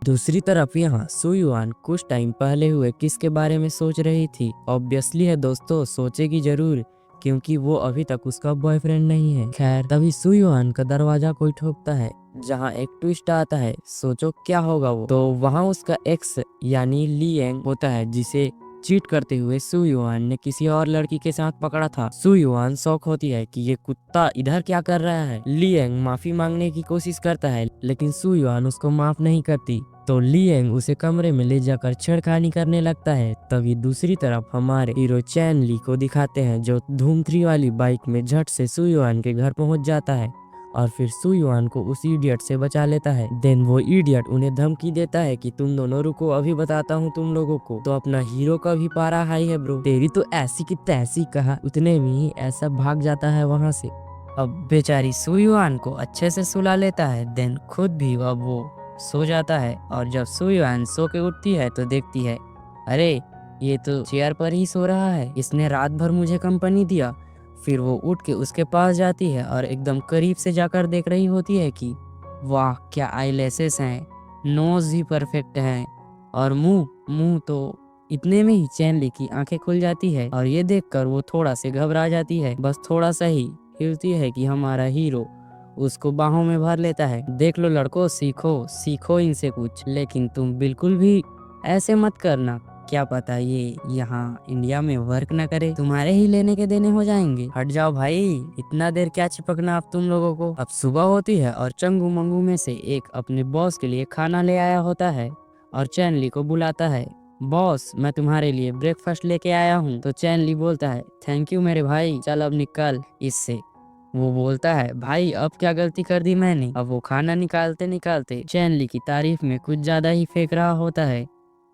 दूसरी तरफ यहाँ सुयुआन कुछ टाइम पहले हुए किस के बारे में सोच रही थी। ऑब्वियसली है दोस्तों, सोचेगी जरूर, क्योंकि वो अभी तक उसका बॉयफ्रेंड नहीं है। खैर तभी सुयुआन का दरवाजा कोई ठोकता है, जहाँ एक ट्विस्ट आता है। सोचो क्या होगा वो। तो वहाँ उसका एक्स यानी लिएंग होता है, जिसे चीट करते हुए सुयुआन ने किसी और लड़की के साथ पकड़ा था। सुयुआन शौक होती है कि ये कुत्ता इधर क्या कर रहा है। लिएंग माफी मांगने की कोशिश करता है, लेकिन सुयुआन उसको माफ नहीं करती। तो लिएंग उसे कमरे में ले जाकर छेड़खानी करने लगता है। तभी दूसरी तरफ हमारे हीरो चैन ली को दिखाते हैं, जो धूम 3 वाली बाइक में झट से सुयुआन के घर पहुंच जाता है और फिर सुयुआन को उस इडियट से बचा लेता है। देन वो इडियट उन्हें धमकी देता है कि तुम दोनों रुको, अभी बताता हूँ तुम लोगों को। तो अपना हीरो का भी पारा हाई है ब्रो, तेरी तो ऐसी की तैसी कहा। उतने में ही ऐसा भाग जाता है वहाँ से। अब बेचारी सुयुआन को अच्छे से सुला लेता है। देन खुद भी अब वो सो जाता है, और जब सुयुआन सो के उठती है तो देखती है, अरे ये तो चेयर पर ही सो रहा है, इसने रात भर मुझे कंपनी दिया। फिर वो उठ के उसके पास जाती है और एकदम करीब से जाकर देख रही होती है कि वाह क्या आईलैसेस हैं, नोज भी परफेक्ट है, और मुंह तो। इतने में ही चैन ली की आंखें खुल जाती है और ये देखकर वो थोड़ा से घबरा जाती है, बस थोड़ा सा ही हिलती है कि हमारा हीरो उसको बाहों में भर लेता है। देख लो लड़कों, सीखो इनसे कुछ, लेकिन तुम बिल्कुल भी ऐसे मत करना, क्या पता ये यहाँ इंडिया में वर्क न करे, तुम्हारे ही लेने के देने हो जाएंगे। हट जाओ भाई, इतना देर क्या चिपकना अब तुम लोगों को। अब सुबह होती है और चंगू मंगू में से एक अपने बॉस के लिए खाना ले आया होता है और चैन ली को बुलाता है, बॉस मैं तुम्हारे लिए ब्रेकफास्ट लेके आया हूँ। तो चैन ली बोलता है, थैंक यू मेरे भाई, चल अब निकल इससे। वो बोलता है, भाई अब क्या गलती कर दी मैंने। अब वो खाना निकालते निकालते चैन ली की तारीफ में कुछ ज्यादा ही फेंक रहा होता है,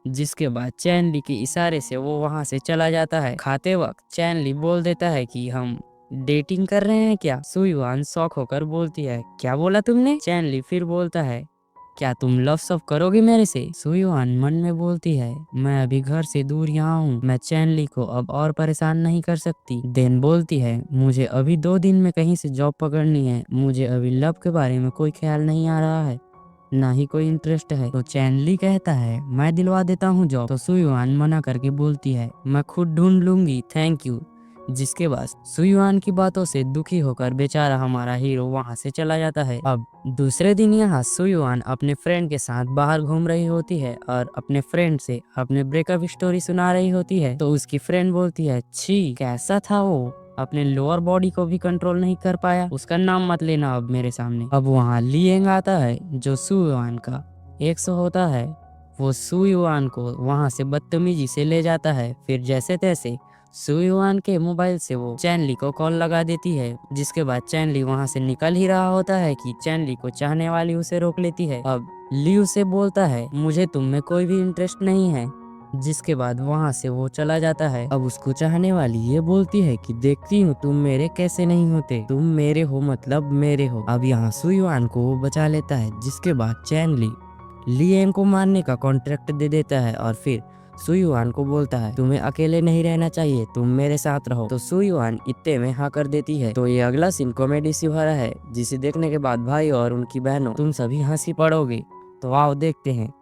जिसके बाद चैन ली के इशारे से वो वहां से चला जाता है। खाते वक्त चैन ली बोल देता है कि हम डेटिंग कर रहे हैं क्या। सुयुआन शॉक होकर बोलती है, क्या बोला तुमने। चैन ली फिर बोलता है, क्या तुम लव सव करोगे मेरे से। सुयुआन मन में बोलती है, मैं अभी घर से दूर यहाँ हूँ, मैं चैन ली को अब और परेशान नहीं कर सकती। देन बोलती है, मुझे अभी 2 दिन में कहीं से जॉब पकड़नी है, मुझे अभी लव के बारे में कोई ख्याल नहीं आ रहा है, ना ही कोई इंटरेस्ट है। तो चैन ली कहता है, मैं दिलवा देता हूँ जॉब। तो सुयुआन मना करके बोलती है, मैं खुद ढूंढ लूंगी, थैंक यू। जिसके बाद सुयुआन की बातों से दुखी होकर बेचारा हमारा हीरो वहां से चला जाता है। अब दूसरे दिन यहाँ सुयुआन अपने फ्रेंड के साथ बाहर घूम रही होती है और अपने फ्रेंड से अपने ब्रेकअप स्टोरी सुना रही होती है। तो उसकी फ्रेंड बोलती है, छी कैसा था वो, अपने लोअर बॉडी को भी कंट्रोल नहीं कर पाया, उसका नाम मत लेना अब मेरे सामने। अब वहाँ लिएंग आता है, जो सुयुआन का एक्स होता है। वो सुयुआन को वहाँ से बदतमीजी से ले जाता है। फिर जैसे तैसे सुयुआन के मोबाइल से वो चैन ली को कॉल लगा देती है, जिसके बाद चैन ली वहाँ से निकल ही रहा होता है कि चैन ली को चाहने वाली उसे रोक लेती है। अब ली उसे बोलता है, मुझे तुम में कोई भी इंटरेस्ट नहीं है, जिसके बाद वहाँ से वो चला जाता है। अब उसको चाहने वाली ये बोलती है कि देखती हूँ तुम मेरे कैसे नहीं होते, तुम मेरे हो मतलब मेरे हो। अब यहाँ सुयुआन को वो बचा लेता है, जिसके बाद चैन ली लिएंग को मारने का कॉन्ट्रैक्ट दे देता है और फिर सुयुआन को बोलता है, तुम्हें अकेले नहीं रहना चाहिए, तुम मेरे साथ रहो। तो सुयुआन इत्ते में हाँ कर देती है। तो ये अगला सीन कॉमेडी से भरा है, जिसे देखने के बाद भाई और उनकी बहनों तुम सभी हंसी पड़ोगे। तो आओ देखते हैं।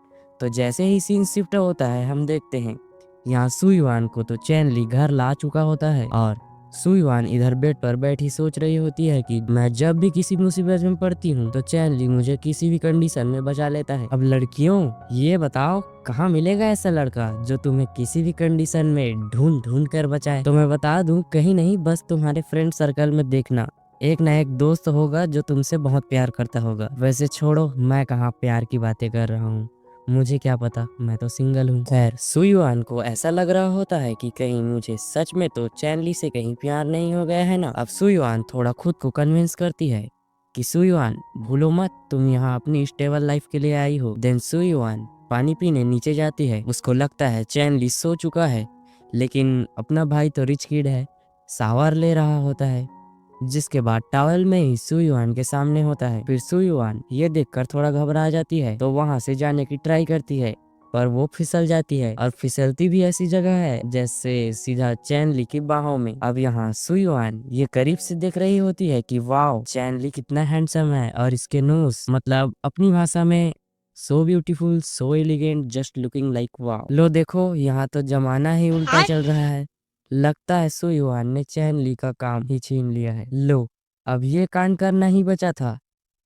तो जैसे ही सीन शिफ्ट होता है, हम देखते हैं यहाँ सुयुआन को तो चैन ली घर ला चुका होता है और सुयुआन इधर बेड पर बैठी सोच रही होती है कि मैं जब भी किसी मुसीबत में पड़ती हूँ तो चैन ली मुझे किसी भी कंडीशन में बचा लेता है। अब लड़कियों ये बताओ, कहाँ मिलेगा ऐसा लड़का जो तुम्हें किसी भी कंडीशन में ढूंढ ढूंढ कर बचाए। तो मैं बता दूं, कहीं नहीं, बस तुम्हारे फ्रेंड सर्कल में देखना एक ना एक दोस्त होगा जो तुमसे बहुत प्यार करता होगा। वैसे छोड़ो, मैं कहाँ प्यार की बातें कर रहा हूँ, मुझे क्या पता, मैं तो सिंगल हूँ। खैर सुयुआन को ऐसा लग रहा होता है कि कहीं मुझे सच में तो चैन ली से कहीं प्यार नहीं हो गया है ना। अब सुयुआन थोड़ा खुद को कन्विंस करती है कि सुयुआन भूलो मत, तुम यहाँ अपनी स्टेबल लाइफ के लिए आई हो। देन सुयुआन पानी पीने नीचे जाती है। उसको लगता है चैन ली सो चुका है, लेकिन अपना भाई तो रिच किड है, शावर ले रहा होता है, जिसके बाद टॉवल में ही सुयुआन के सामने होता है। फिर सुयुआन ये देखकर थोड़ा घबरा जाती है, तो वहां से जाने की ट्राई करती है, पर वो फिसल जाती है और फिसलती भी ऐसी जगह है जैसे सीधा चैन ली की बाहों में। अब यहाँ सुयुआन ये करीब से देख रही होती है कि वाओ चैन ली कितना हैंडसम है और इसके नोज, मतलब अपनी भाषा में so beautiful, so elegant, just looking like wow. लो देखो, यहाँ तो जमाना ही उल्टा चल रहा है। लगता है सु युआन ने चैन ली का काम ही छीन लिया है। लो, अब ये कांड करना ही बचा था।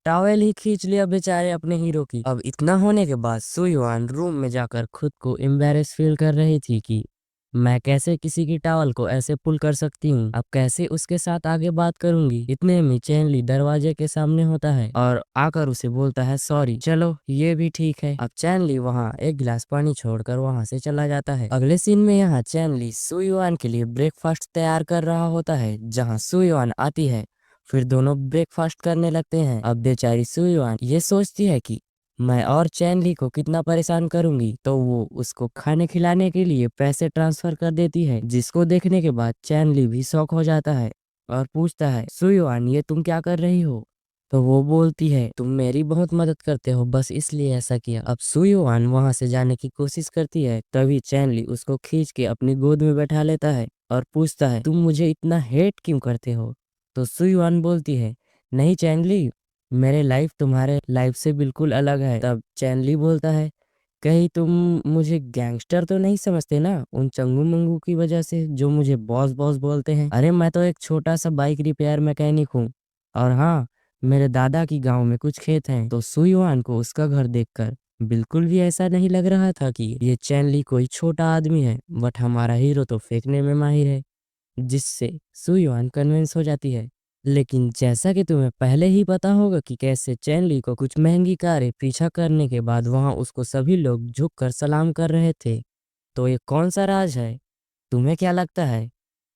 टॉवेल ही खींच लिया बेचारे अपने हीरो की। अब इतना होने के बाद सु युआन रूम में जाकर खुद को एम्बेरस फील कर रही थी कि मैं कैसे किसी की टॉवल को ऐसे पुल कर सकती हूँ, अब कैसे उसके साथ आगे बात करूंगी। इतने में चैनली दरवाजे के सामने होता है और आकर उसे बोलता है सॉरी। चलो ये भी ठीक है। अब चैनली वहाँ एक गिलास पानी छोड़कर वहाँ से चला जाता है। अगले सीन में यहाँ चैनली सु युआन के लिए ब्रेकफास्ट तैयार कर रहा होता है, जहाँ सु युआन आती है। फिर दोनों ब्रेकफास्ट करने लगते हैं। अब बेचारी सु युआन ये सोचती है कि मैं और चैनली को कितना परेशान करूंगी, तो वो उसको खाने खिलाने के लिए पैसे ट्रांसफर कर देती है, जिसको देखने के बाद चैनली भी शॉक हो जाता है और पूछता है सु युआन ये तुम क्या कर रही हो। तो वो बोलती है तुम मेरी बहुत मदद करते हो, बस इसलिए ऐसा किया। अब सु युआन वहां से जाने की कोशिश करती है, तभी चैनली उसको खींच के अपनी गोद में बैठा लेता है और पूछता है तुम मुझे इतना हेट क्यों करते हो। तो सु युआन बोलती है नहीं चैनली, मेरे लाइफ तुम्हारे लाइफ से बिल्कुल अलग है। तब चैनली बोलता है कहीं तुम मुझे गैंगस्टर तो नहीं समझते ना, उन चंगू मंगू की वजह से जो मुझे बॉस बॉस बोलते हैं। अरे मैं तो एक छोटा सा बाइक रिपेयर मैकेनिक हूँ, और हाँ मेरे दादा की गांव में कुछ खेत हैं। तो सु युआन को उसका घर देखकर बिल्कुल भी ऐसा नहीं लग रहा था कि ये चैनली कोई छोटा आदमी है, बट हमारा हीरो तो फेंकने में माहिर है, जिससे सु युआन कन्विंस हो जाती है। लेकिन जैसा कि तुम्हें पहले ही पता होगा कि कैसे चैनली को कुछ महंगी कारें पीछा करने के बाद वहां उसको सभी लोग झुककर सलाम कर रहे थे, तो ये कौन सा राज है? तुम्हें क्या लगता है?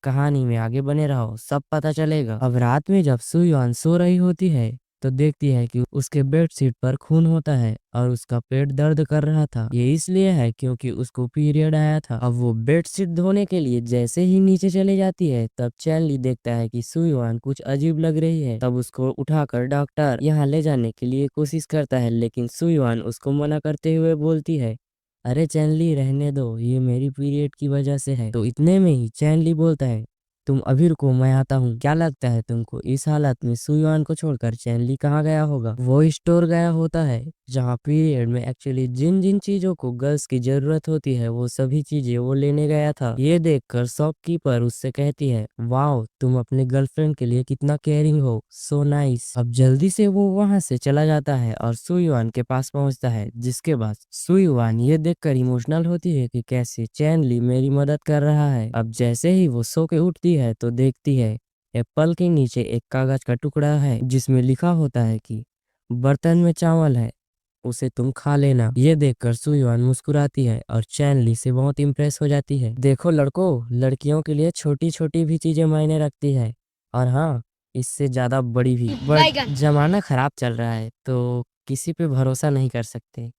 कहानी में आगे बने रहो, सब पता चलेगा। अब रात में जब सु युआन सो रही होती है तो देखती है कि उसके बेडशीट पर खून होता है और उसका पेट दर्द कर रहा था। ये इसलिए है क्योंकि उसको पीरियड आया था। अब वो बेडशीट धोने के लिए जैसे ही नीचे चले जाती है, तब चैनली देखता है कि सु युआन कुछ अजीब लग रही है। तब उसको उठाकर डॉक्टर यहाँ ले जाने के लिए कोशिश करता है, लेकिन सु युआन उसको मना करते हुए बोलती है अरे चैनली रहने दो, ये मेरी पीरियड की वजह से है। तो इतने में ही चैनली बोलता है तुम अभी रुको, मैं आता हूँ। क्या लगता है तुमको इस हालत में सु युआन को छोड़कर चैनली कहाँ गया होगा? वो स्टोर गया होता है, जहाँ पीरियड में एक्चुअली जिन जिन चीजों को गर्ल्स की जरूरत होती है वो सभी चीजें वो लेने गया था। ये देखकर शॉपकीपर उससे कहती है वाओ तुम अपने गर्लफ्रेंड के लिए कितना केयरिंग हो, सो नाइस। अब जल्दी से वो वहां से चला जाता है और सु युआन के पास पहुंचता है, जिसके बाद सु युआन ये देखकर इमोशनल होती है कि कैसे चैनली मेरी मदद कर रहा है। अब जैसे ही वो सो के उठती है तो देखती है एप्पल के नीचे एक कागज का टुकड़ा है, जिसमें लिखा होता है कि बर्तन में चावल है, उसे तुम खा लेना। ये देखकर सु युआन मुस्कुराती है और चैनली से बहुत इम्प्रेस हो जाती है। देखो लड़कों, लड़कियों के लिए छोटी छोटी भी चीजें मायने रखती है, और हाँ इससे ज्यादा बड़ी भी। बट जमाना खराब चल रहा है तो किसी पे भरोसा नहीं कर सकते।